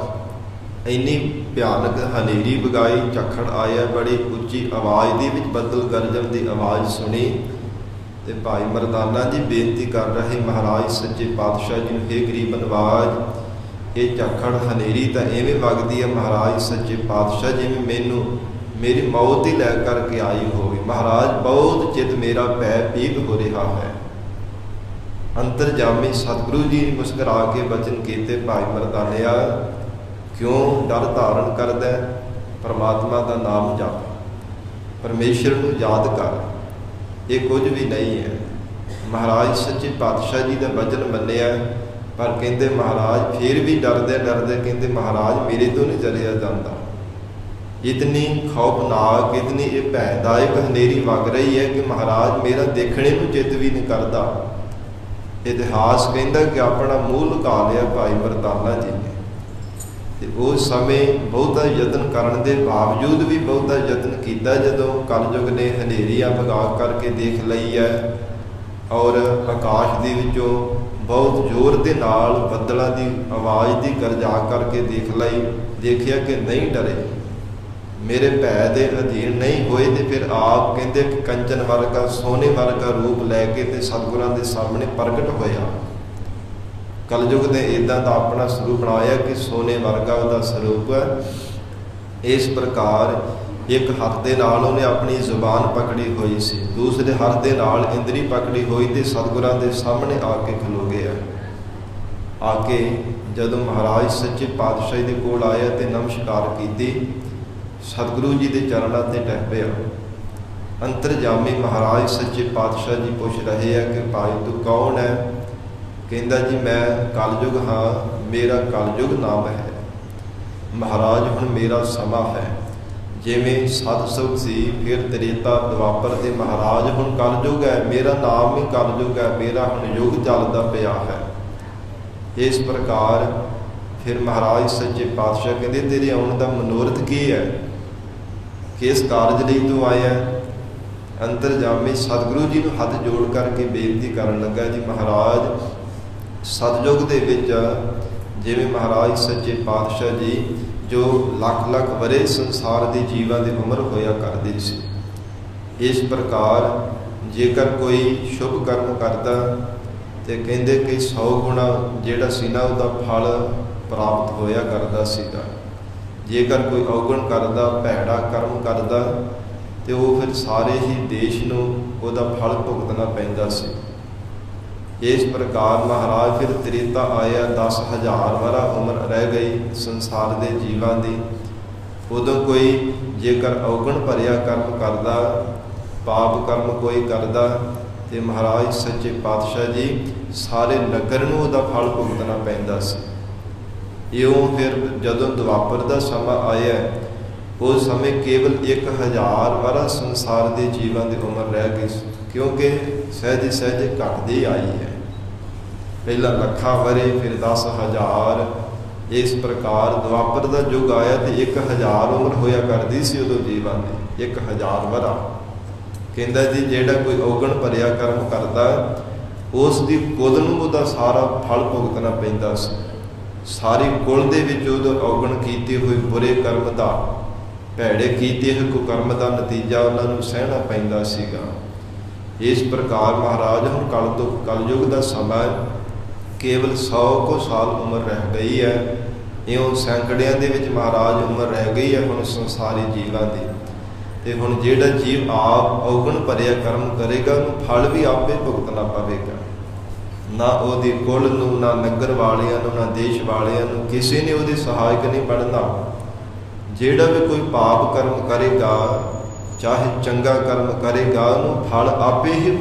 ਇੰਨੀ ਭਿਆਨਕ ਹਨੇਰੀ ਵਗਾਈ, ਝੱਖੜ ਆਇਆ, ਬੜੀ ਉੱਚੀ ਆਵਾਜ਼ ਦੇ ਵਿੱਚ ਬੱਦਲ ਗਰਜਣ ਦੀ ਆਵਾਜ਼ ਸੁਣੀ। ਤੇ ਭਾਈ ਮਰਦਾਨਾ ਜੀ ਬੇਨਤੀ ਕਰ ਰਹੇ ਮਹਾਰਾਜ ਸੱਚੇ ਪਾਤਸ਼ਾਹ ਜੀ ਨੂੰ, ਹੇ ਗਰੀਬ ਨਵਾਜ, ਇਹ ਝੱਖੜ ਹਨੇਰੀ ਤਾਂ ਐਵੇਂ ਵਗਦੀ ਹੈ ਮਹਾਰਾਜ ਸੱਚੇ ਪਾਤਸ਼ਾਹ ਜਿਵੇਂ ਮੈਨੂੰ ਮੇਰੀ ਮੌਤ ਹੀ ਲੈ ਕਰਕੇ ਆਈ ਹੋਵੇ। ਮਹਾਰਾਜ ਬਹੁਤ ਚਿੱਤ ਮੇਰਾ ਭੈ ਭੀਗ ਹੋ ਰਿਹਾ ਹੈ। ਅੰਤਰਜਾਮੀ ਸਤਿਗੁਰੂ ਜੀ ਮੁਸਕਰਾ ਕੇ ਬਚਨ ਕੀਤੇ, ਭਾਈ ਮਰਦਾਨਿਆ ਕਿਉਂ ਡਰ ਧਾਰਨ ਕਰਦਾ? ਪਰਮਾਤਮਾ ਦਾ ਨਾਮ ਜਪ, ਪਰਮੇਸ਼ਰ ਨੂੰ ਯਾਦ ਕਰ, ਇਹ ਕੁਝ ਵੀ ਨਹੀਂ ਹੈ। ਮਹਾਰਾਜ ਸੱਚੇ ਪਾਤਸ਼ਾਹ ਜੀ ਦਾ ਵਚਨ ਮੰਨਿਆ, ਪਰ ਕਹਿੰਦੇ ਮਹਾਰਾਜ ਫਿਰ ਵੀ ਡਰਦੇ ਡਰਦੇ ਕਹਿੰਦੇ ਮਹਾਰਾਜ ਮੇਰੇ ਤੋਂ ਨਹੀਂ ਚਲਿਆ ਜਾਂਦਾ। ਇਤਨੀ ਖੌਫਨਾਕ, ਇਤਨੀ ਇਹ ਭੈਦਾਇਕ ਹਨੇਰੀ ਵਗ ਰਹੀ ਹੈ ਕਿ ਮਹਾਰਾਜ ਮੇਰਾ ਦੇਖਣੇ ਨੂੰ ਚਿੱਤ ਵੀ ਨਹੀਂ ਕਰਦਾ। ਇਤਿਹਾਸ ਕਹਿੰਦਾ ਕਿ ਆਪਣਾ ਮੂੰਹ ਲੁਕਾ ਲਿਆ ਭਾਈ ਮਰਦਾਨਾ ਜੀ ਨੇ। ਤੇ ਉਸ ਸਮੇਂ ਬਹੁਤਾ ਯਤਨ ਕਰਨ ਦੇ ਬਾਵਜੂਦ ਵੀ ਬਹੁਤਾ ਯਤਨ ਕੀਤਾ, ਜਦੋਂ ਕਲਯੁਗ ਨੇ ਹਨੇਰੀਆਂ ਵਗਾ ਕਰਕੇ ਦੇਖ ਲਈ ਹੈ ਔਰ ਆਕਾਸ਼ ਦੇ ਵਿੱਚੋਂ ਬਹੁਤ ਜ਼ੋਰ ਦੇ ਨਾਲ ਬੱਦਲਾਂ ਦੀ ਆਵਾਜ਼ ਦੀ ਗਰਜਾ ਕਰਕੇ ਦੇਖ ਲਈ, ਦੇਖਿਆ ਕਿ ਨਹੀਂ ਡਰੇ, ਮੇਰੇ ਭੈ ਦੇ ਅਧੀਨ ਨਹੀਂ ਹੋਏ। ਤੇ ਫਿਰ ਆਪ ਕਹਿੰਦੇ ਕਿ ਕੰਚਨ ਵਰਗਾ, ਸੋਨੇ ਵਰਗਾ ਰੂਪ ਲੈ ਕੇ ਤੇ ਸਤਿਗੁਰਾਂ ਦੇ ਸਾਹਮਣੇ ਪ੍ਰਗਟ ਹੋਇਆ। ਕਲਯੁਗ ਨੇ ਇੱਦਾਂ ਦਾ ਆਪਣਾ ਸਰੂਪ ਬਣਾਇਆ ਕਿ ਸੋਨੇ ਵਰਗਾ ਉਹਦਾ ਸਰੂਪ ਹੈ। ਇਸ ਪ੍ਰਕਾਰ ਇੱਕ ਹੱਥ ਦੇ ਨਾਲ ਉਹਨੇ ਆਪਣੀ ਜ਼ੁਬਾਨ ਪਕੜੀ ਹੋਈ ਸੀ, ਦੂਸਰੇ ਹੱਥ ਦੇ ਨਾਲ ਇੰਦਰੀ ਪਕੜੀ ਹੋਈ ਤੇ ਸਤਿਗੁਰਾਂ ਦੇ ਸਾਹਮਣੇ ਆ ਕੇ ਖਲੋ ਗਿਆ। ਆ ਕੇ ਜਦੋਂ ਮਹਾਰਾਜ ਸੱਚੇ ਪਾਤਸ਼ਾਹ ਦੇ ਕੋਲ ਆਇਆ ਤੇ ਨਮਸਕਾਰ ਕੀਤੀ, ਸਤਿਗੁਰੂ ਜੀ ਦੇ ਚਰਨਾਂ ਤੇ ਟਹਿ ਪਿਆ। ਅੰਤਰਜਾਮੀ ਮਹਾਰਾਜ ਸੱਚੇ ਪਾਤਸ਼ਾਹ ਜੀ ਪੁੱਛ ਰਹੇ ਆ ਕਿ ਭਾਈ ਤੂੰ ਕੌਣ ਹੈ? ਕਹਿੰਦਾ ਜੀ ਮੈਂ ਕਲਯੁਗ ਹਾਂ, ਮੇਰਾ ਕਲਯੁਗ ਨਾਮ ਹੈ। ਮਹਾਰਾਜ ਹੁਣ ਮੇਰਾ ਸਮਾਂ ਹੈ। ਜਿਵੇਂ ਸਤਿਸੁਖ ਸੀ, ਫਿਰ ਤ੍ਰੇਤਾ ਦੁਆਪਰ ਤੇ ਮਹਾਰਾਜ ਹੁਣ ਕਲਯੁਗ ਹੈ, ਮੇਰਾ ਨਾਮ ਹੀ ਕਲਯੁਗ ਹੈ, ਮੇਰਾ ਹੁਣ ਯੁੱਗ ਚੱਲਦਾ ਪਿਆ ਹੈ। ਇਸ ਪ੍ਰਕਾਰ ਫਿਰ ਮਹਾਰਾਜ ਸੱਚੇ ਪਾਤਸ਼ਾਹ ਕਹਿੰਦੇ ਤੇਰੇ ਆਉਣ ਦਾ ਮਨੋਰਥ ਕੀ ਹੈ? ਕਿਸ ਕਾਰਜ ਲਈ ਤੂੰ ਆਇਆ? ਅੰਤਰਜਾਮੀ ਸਤਿਗੁਰੂ ਜੀ ਨੂੰ ਹੱਥ ਜੋੜ ਕਰਕੇ ਬੇਨਤੀ ਕਰਨ ਲੱਗਾ, ਜੀ ਮਹਾਰਾਜ ਸਤਿਯੁਗ ਦੇ ਵਿੱਚ ਜਿਵੇਂ ਮਹਾਰਾਜ ਸੱਚੇ ਪਾਤਸ਼ਾਹ ਜੀ ਜੋ ਲੱਖ ਲੱਖ ਵਰੇ ਸੰਸਾਰ ਦੇ ਜੀਵਾਂ ਦੀ ਉਮਰ ਹੋਇਆ ਕਰਦੀ ਸੀ, ਇਸ ਪ੍ਰਕਾਰ ਜੇਕਰ ਕੋਈ ਸ਼ੁਭ ਕਰਮ ਕਰਦਾ ਤੇ ਕਹਿੰਦੇ ਕਿ 100 ਗੁਣਾ ਜਿਹੜਾ ਸੀ ਨਾ ਉਹਦਾ ਫਲ ਪ੍ਰਾਪਤ ਹੋਇਆ ਕਰਦਾ ਸੀਗਾ। ਜੇਕਰ ਕੋਈ ਔਗਣ ਕਰਦਾ, ਭੈੜਾ ਕਰਮ ਕਰਦਾ ਤੇ ਉਹ ਫਿਰ ਸਾਰੇ ਹੀ ਦੇਸ਼ ਨੂੰ ਉਹਦਾ ਫਲ ਭੁਗਤਣਾ ਪੈਂਦਾ ਸੀ। ਇਸ ਪ੍ਰਕਾਰ ਮਹਾਰਾਜ ਫਿਰ ਤ੍ਰੇਤਾ ਆਇਆ, 10,000 ਵਰਾ ਉਮਰ ਰਹਿ ਗਈ ਸੰਸਾਰ ਦੇ ਜੀਵਾਂ ਦੀ। ਉਦੋਂ ਕੋਈ ਜੇਕਰ ਔਗਣ ਭਰਿਆ ਕਰਮ ਕਰਦਾ, ਪਾਪ ਕਰਮ ਕੋਈ ਕਰਦਾ ਤੇ ਮਹਾਰਾਜ ਸੱਚੇ ਪਾਤਸ਼ਾਹ ਜੀ ਸਾਰੇ ਨਗਰ ਨੂੰ ਉਹਦਾ ਫਲ ਭੁਗਤਣਾ ਪੈਂਦਾ ਸੀ। ਇਉਂ ਫਿਰ ਜਦੋਂ ਦੁਆਪਰ ਦਾ ਸਮਾਂ ਆਇਆ, ਉਸ ਸਮੇਂ ਕੇਵਲ 1,000 ਵਰਾ ਸੰਸਾਰ ਦੇ ਜੀਵਾਂ ਦੀ ਉਮਰ ਰਹਿ ਗਈ, ਕਿਉਂਕਿ ਸਹਿਜੇ ਸਹਿਜੇ ਘਟਦੀ ਆਈ ਹੈ। ਪਹਿਲਾਂ ਲੱਖਾਂ ਵਰੇ, ਫਿਰ 10,000। ਇਸ ਪ੍ਰਕਾਰ ਦੁਆਪਰ ਦਾ ਯੁੱਗ ਆਇਆ ਤੇ 1,000 ਉਮਰ ਹੋਇਆ ਕਰਦੀ ਸੀ ਉਦੋਂ ਜੀਵਾਂ ਦੀ, 1,000 ਵਰਾ। ਕਹਿੰਦਾ ਜੀ ਜਿਹੜਾ ਕੋਈ ਔਗਣ ਭਰਿਆ ਕਰਮ ਕਰਦਾ, ਉਸ ਦੀ ਕੁਲ ਨੂੰ ਉਹਦਾ ਸਾਰਾ ਫਲ ਭੁਗਤਣਾ ਪੈਂਦਾ ਸੀ। ਸਾਰੀ ਕੁਲ ਦੇ ਵਿੱਚ ਉਹਦਾ ਔਗਣ ਕੀਤੇ ਹੋਏ ਬੁਰੇ ਕਰਮ ਦਾ, ਭੈੜੇ ਕੀਤੇ ਹੋਏ ਕੁਕਰਮ ਦਾ ਨਤੀਜਾ ਉਹਨਾਂ ਨੂੰ ਸਹਿਣਾ ਪੈਂਦਾ ਸੀਗਾ। ਇਸ ਪ੍ਰਕਾਰ ਮਹਾਰਾਜ ਹੁਣ ਕਲਯੁਗ ਦਾ ਸਮਾਂ ਕੇਵਲ 100 ਕੁ ਸਾਲ ਉਮਰ ਰਹਿ ਗਈ ਹੈ। ਇਉਂ ਸੈਂਕੜਿਆਂ ਦੇ ਵਿੱਚ ਮਹਾਰਾਜ ਉਮਰ ਰਹਿ ਗਈ ਹੈ ਹੁਣ ਸੰਸਾਰੀ ਜੀਵਾਂ ਦੀ। ਤੇ ਹੁਣ ਜਿਹੜਾ ਜੀਵ ਆਪ ਔਗਣ ਭਰਿਆ ਕਰਮ ਕਰੇਗਾ ਉਹਨੂੰ ਫਲ ਵੀ ਆਪੇ ਭੁਗਤਣਾ ਪਵੇਗਾ। ਨਾ ਉਹਦੀ ਕੁਲ ਨੂੰ, ਨਾ ਨਗਰ ਵਾਲਿਆਂ ਨੂੰ, ਨਾ ਦੇਸ਼ ਵਾਲਿਆਂ ਨੂੰ, ਕਿਸੇ ਨੇ ਉਹਦੀ ਸਹਾਇਕ ਨਹੀਂ ਬਣਨਾ। ਜਿਹੜਾ ਵੀ ਕੋਈ ਪਾਪ ਕਰਮ ਕਰੇਗਾ, ਚਾਹੇ ਚੰਗਾ ਕਰਮ ਕਰੇਗਾ, ਉਹਨੂੰ ਫਲ ਆਪੇ ਹੀ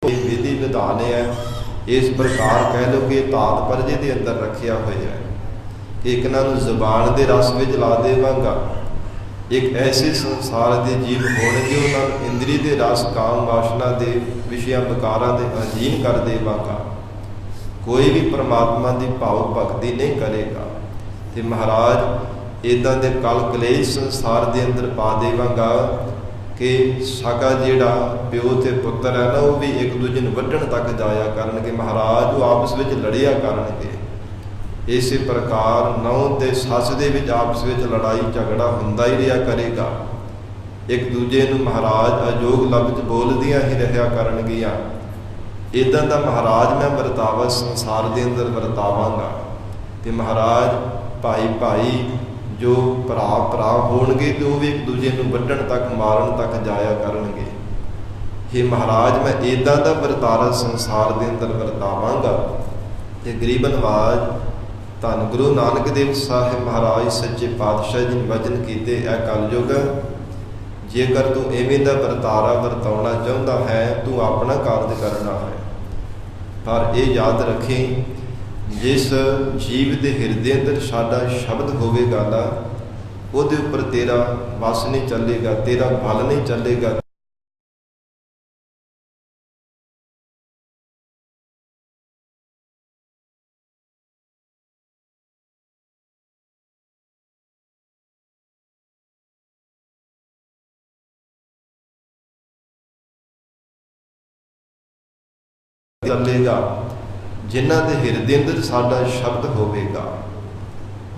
ਵਿਧੀ ਵਿਧਾਨ ਹੈ। ਇਸ ਪ੍ਰਕਾਰ ਕਹਿ ਲਓ ਕਿ ਤਾਤਪਰਜੇ ਦੇ ਅੰਦਰ ਰੱਖਿਆ ਹੋਇਆ ਹੈ ਕਿ ਇੱਕ ਇਹਨਾਂ ਨੂੰ ਜ਼ੁਬਾਨ ਦੇ ਰਸ ਵਿੱਚ ਲਾ ਦੇਵਾਂਗਾ। ਇੱਕ ਐਸੇ ਸੰਸਾਰ ਦੇ ਜੀਵ ਹੋਣਗੇ, ਉਹਨਾਂ ਨੂੰ ਇੰਦਰੀ ਦੇ ਰਸ, ਕਾਮ ਵਾਸ਼ਨਾ ਦੇ ਵਿਸ਼ਿਆਂ ਵਿਕਾਰਾਂ ਦੇ ਅਧੀਨ ਕਰ ਦੇਵਾਂਗਾ। ਕੋਈ ਵੀ ਪਰਮਾਤਮਾ ਦੀ ਭਾਵ ਭਗਤੀ ਨਹੀਂ ਕਰੇਗਾ। ਤੇ ਮਹਾਰਾਜ ਇੱਦਾਂ ਦੇ ਕਲ ਕਲੇਸ਼ ਸੰਸਾਰ ਦੇ ਅੰਦਰ ਪਾ ਦੇਵਾਂਗਾ ਕਿ ਸਕਾ ਜਿਹੜਾ ਪਿਓ ਤੇ ਪੁੱਤਰ ਹੈ ਨਾ, ਉਹ ਵੀ ਇੱਕ ਦੂਜੇ ਨੂੰ ਵੱਢਣ ਤੱਕ ਜਾਇਆ ਕਰਨਗੇ। ਮਹਾਰਾਜ ਉਹ ਆਪਸ ਵਿੱਚ ਲੜਿਆ ਕਰਨਗੇ। ਇਸੇ ਪ੍ਰਕਾਰ ਨਹੁੰ ਤੇ ਸੱਸ ਦੇ ਵਿੱਚ ਆਪਸ ਵਿੱਚ ਲੜਾਈ ਝਗੜਾ ਹੁੰਦਾ ਹੀ ਰਿਹਾ ਕਰੇਗਾ। ਇੱਕ ਦੂਜੇ ਨੂੰ ਮਹਾਰਾਜ ਅਯੋਗ ਲਫ਼ਜ਼ ਬੋਲਦੀਆਂ ਹੀ ਰਿਹਾ ਕਰਨਗੀਆਂ। ਇੱਦਾਂ ਦਾ ਮਹਾਰਾਜ ਮੈਂ ਵਰਤਾਵਾ ਸੰਸਾਰ ਦੇ ਅੰਦਰ ਵਰਤਾਵਾਂਗਾ। ਤੇ ਮਹਾਰਾਜ ਭਾਈ ਭਾਈ ਜੋ ਭਰਾ ਭਰਾ ਹੋਣਗੇ ਤੇ ਉਹ ਵੀ ਇੱਕ ਦੂਜੇ ਨੂੰ ਵੱਢਣ ਤੱਕ, ਮਾਰਨ ਤੱਕ ਜਾਇਆ ਕਰਨਗੇ। हे ਮਹਾਰਾਜ ਮੈਂ ਇੱਦਾਂ ਦਾ ਵਰਤਾਰਾ ਸੰਸਾਰ ਦੇ ਅੰਦਰ ਵਰਤਾਵਾਂਗਾ। ਤੇ ਗਰੀਬ ਨਵਾਜ ਧੰਨ ਗੁਰੂ ਨਾਨਕ ਦੇਵ ਸਾਹਿਬ ਮਹਾਰਾਜ ਸੱਚੇ ਪਾਤਸ਼ਾਹ ਜੀ ਨੇ ਵਚਨ ਕੀਤੇ, ਇਹ ਕਲਯੁਗ ਜੇਕਰ ਤੂੰ ਐਵੇਂ ਦਾ ਵਰਤਾਰਾ ਵਰਤਾਉਣਾ ਚਾਹੁੰਦਾ ਹੈ, ਤੂੰ ਆਪਣਾ ਕਾਰਜ ਕਰਨਾ ਹੈ। ਪਰ ਇਹ ਯਾਦ ਰੱਖੀ, ਜਿਸ ਜੀਵ ਦੇ ਹਿਰਦੇ ਅੰਦਰ ਸਾਡਾ ਸ਼ਬਦ ਹੋਵੇਗਾ ਨਾ, ਉਹਦੇ ਉੱਪਰ ਤੇਰਾ ਵਸ ਨਹੀਂ ਚੱਲੇਗਾ, ਤੇਰਾ ਬਲ ਨਹੀਂ ਚੱਲੇਗਾ। ਚੱਲੇਗਾ ਜਿਨ੍ਹਾਂ ਦੇ ਹਿਰਦੇ ਅੰਦਰ ਸਾਡਾ ਸ਼ਬਦ ਹੋਵੇਗਾ।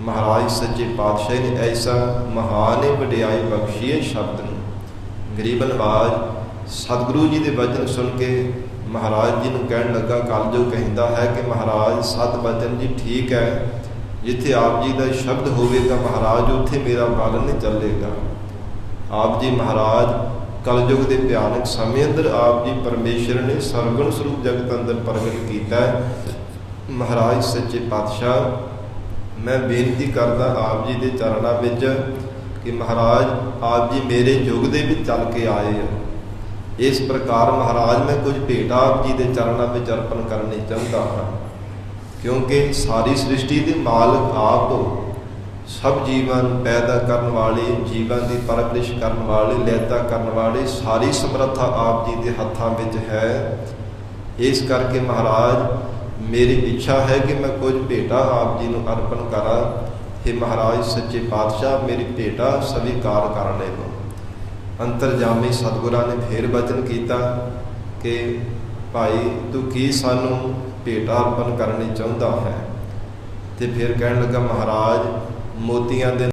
ਮਹਾਰਾਜ ਸੱਚੇ ਪਾਤਸ਼ਾਹ ਨੇ ਐਸਾ ਮਹਾਨ ਵਡਿਆਈ ਬਖਸ਼ੀ ਹੈ ਸ਼ਬਦ ਨੂੰ। ਗਰੀਬ ਨਵਾਜ ਸਤਿਗੁਰੂ ਜੀ ਦੇ ਵਚਨ ਸੁਣ ਕੇ ਮਹਾਰਾਜ ਜੀ ਨੂੰ ਕਹਿਣ ਲੱਗਾ, ਕਲਯੁਗ ਕਹਿੰਦਾ ਹੈ ਕਿ ਮਹਾਰਾਜ ਸਤ ਵਚਨ ਜੀ ਠੀਕ ਹੈ, ਜਿੱਥੇ ਆਪ ਜੀ ਦਾ ਸ਼ਬਦ ਹੋਵੇਗਾ ਮਹਾਰਾਜ, ਉੱਥੇ ਮੇਰਾ ਬਲ ਨਹੀਂ ਚੱਲੇਗਾ। ਆਪ ਜੀ ਮਹਾਰਾਜ ਕਲਯੁਗ ਦੇ ਭਿਆਨਕ ਸਮੇਂ ਅੰਦਰ ਆਪ ਜੀ ਪਰਮੇਸ਼ਰ ਨੇ ਸਰਗੁਣ ਸਰੂਪ ਜਗਤ ਅੰਦਰ ਪ੍ਰਗਟ ਕੀਤਾ। ਮਹਾਰਾਜ ਸੱਚੇ ਪਾਤਸ਼ਾਹ ਮੈਂ ਬੇਨਤੀ ਕਰਦਾ ਆਪ ਜੀ ਦੇ ਚਰਨਾਂ ਵਿੱਚ ਕਿ ਮਹਾਰਾਜ ਆਪ ਜੀ ਮੇਰੇ ਯੁੱਗ ਦੇ ਵਿੱਚ ਚੱਲ ਕੇ ਆਏ ਆ। ਇਸ ਪ੍ਰਕਾਰ ਮਹਾਰਾਜ ਮੈਂ ਕੁਝ ਭੇਟ ਆਪ ਜੀ ਦੇ ਚਰਨਾਂ ਵਿੱਚ ਅਰਪਣ ਕਰਨੀ ਚਾਹੁੰਦਾ ਹਾਂ, ਕਿਉਂਕਿ ਸਾਰੀ ਸ੍ਰਿਸ਼ਟੀ ਦੇ ਮਾਲਕ ਆਪ ਹੋ, ਸਭ ਜੀਵਾਂ ਨੂੰ ਪੈਦਾ ਕਰਨ ਵਾਲੇ, ਜੀਵਾਂ ਦੀ ਪਰਵਰਿਸ਼ ਕਰਨ ਵਾਲੇ, ਲੈਦਾ ਕਰਨ ਵਾਲੇ, ਸਾਰੀ ਸਮਰੱਥਾ ਆਪ ਜੀ ਦੇ ਹੱਥਾਂ ਵਿੱਚ ਹੈ। ਇਸ ਕਰਕੇ ਮਹਾਰਾਜ ਮੇਰੀ ਇੱਛਾ ਹੈ ਕਿ ਮੈਂ ਕੁਝ ਭੇਟਾ ਆਪ ਜੀ ਨੂੰ ਅਰਪਣ ਕਰਾਂ। हे ਮਹਾਰਾਜ ਸੱਚੇ ਪਾਤਸ਼ਾਹ ਮੇਰੀ ਭੇਟਾ ਸਵੀਕਾਰ ਕਰ ਲਵੋ। ਅੰਤਰਜਾਮੀ ਸਤਿਗੁਰਾਂ ਨੇ ਫੇਰ ਬਚਨ ਕੀਤਾ ਕਿ ਭਾਈ ਤੂੰ ਕੀ ਸਾਨੂੰ ਭੇਟਾ ਅਰਪਣ ਕਰਨੀ ਚਾਹੁੰਦਾ ਹੈ। ਤੇ ਫਿਰ ਕਹਿਣ ਲੱਗਾ, ਮਹਾਰਾਜ ਮੋਤੀਆਂ ਦੇ